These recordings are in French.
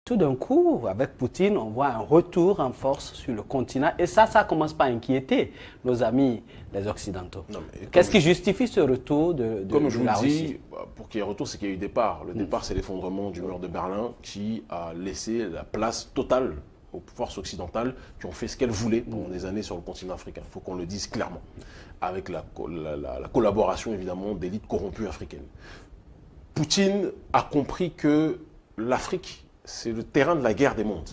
Tout d'un coup, avec Poutine, on voit un retour en force sur le continent. Et ça commence pas à inquiéter nos amis les Occidentaux. Qu'est-ce qui justifie ce retour de la Russie? Comme je vous le dis, pour qu'il y ait retour, c'est qu'il y a eu départ. Le départ, c'est l'effondrement du mur de Berlin qui a laissé la place totale aux forces occidentales qui ont fait ce qu'elles voulaient pendant des années sur le continent africain. Il faut qu'on le dise clairement. Avec la collaboration, évidemment, d'élites corrompues africaines. Poutine a compris que l'Afrique, c'est le terrain de la guerre des mondes.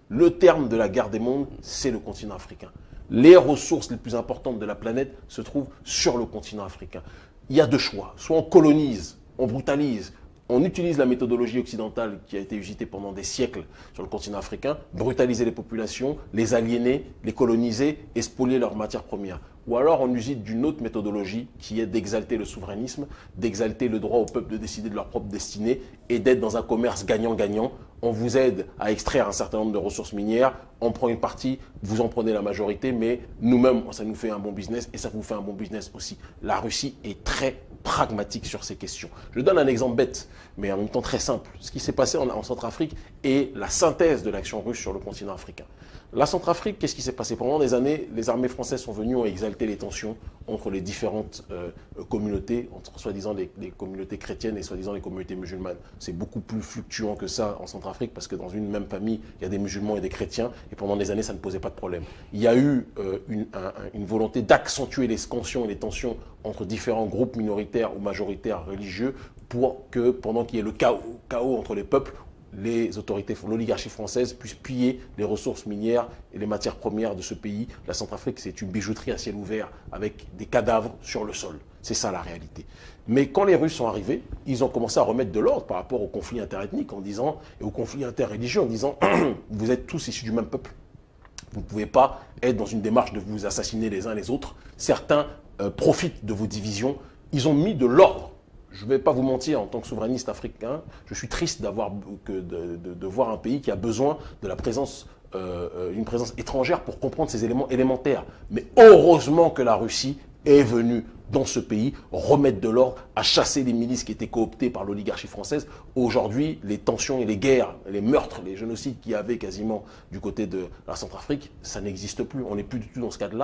Le terme de la guerre des mondes, c'est le continent africain. Les ressources les plus importantes de la planète se trouvent sur le continent africain. Il y a deux choix. Soit on colonise, on brutalise, on utilise la méthodologie occidentale qui a été usitée pendant des siècles sur le continent africain, brutaliser les populations, les aliéner, les coloniser et spolier leurs matières premières. Ou alors on usite d'une autre méthodologie qui est d'exalter le souverainisme, d'exalter le droit au peuple de décider de leur propre destinée et d'être dans un commerce gagnant-gagnant. On vous aide à extraire un certain nombre de ressources minières, on prend une partie, vous en prenez la majorité, mais nous-mêmes, ça nous fait un bon business et ça vous fait un bon business aussi. La Russie est très pragmatique sur ces questions. Je donne un exemple bête, mais en même temps très simple. Ce qui s'est passé en Centrafrique est la synthèse de l'action russe sur le continent africain. La Centrafrique, qu'est-ce qui s'est passé? Pendant des années, les armées françaises sont venues, ont exalté les tensions entre les différentes communautés, entre soi-disant les communautés chrétiennes et soi-disant les communautés musulmanes. C'est beaucoup plus fluctuant que ça en Centrafrique parce que dans une même famille, il y a des musulmans et des chrétiens et pendant des années, ça ne posait pas de problème. Il y a eu une volonté d'accentuer les scansions et les tensions entre différents groupes minoritaires ou majoritaires religieux pour que pendant qu'il y ait le chaos entre les peuples, les autorités, l'oligarchie française puisse piller les ressources minières et les matières premières de ce pays. La Centrafrique, c'est une bijouterie à ciel ouvert avec des cadavres sur le sol. C'est ça la réalité. Mais quand les Russes sont arrivés, ils ont commencé à remettre de l'ordre par rapport aux conflits interethniques en disant, et aux conflits interreligieux en disant vous êtes tous issus du même peuple. Vous ne pouvez pas être dans une démarche de vous assassiner les uns les autres. Certains profitent de vos divisions. Ils ont mis de l'ordre. Je ne vais pas vous mentir, en tant que souverainiste africain, je suis triste de voir un pays qui a besoin de la présence, une présence étrangère pour comprendre ces éléments élémentaires. Mais heureusement que la Russie est venue dans ce pays remettre de l'ordre, à chasser les milices qui étaient cooptées par l'oligarchie française. Aujourd'hui, les tensions et les guerres, les meurtres, les génocides qu'il y avait quasiment du côté de la Centrafrique, ça n'existe plus. On n'est plus du tout dans ce cadre-là.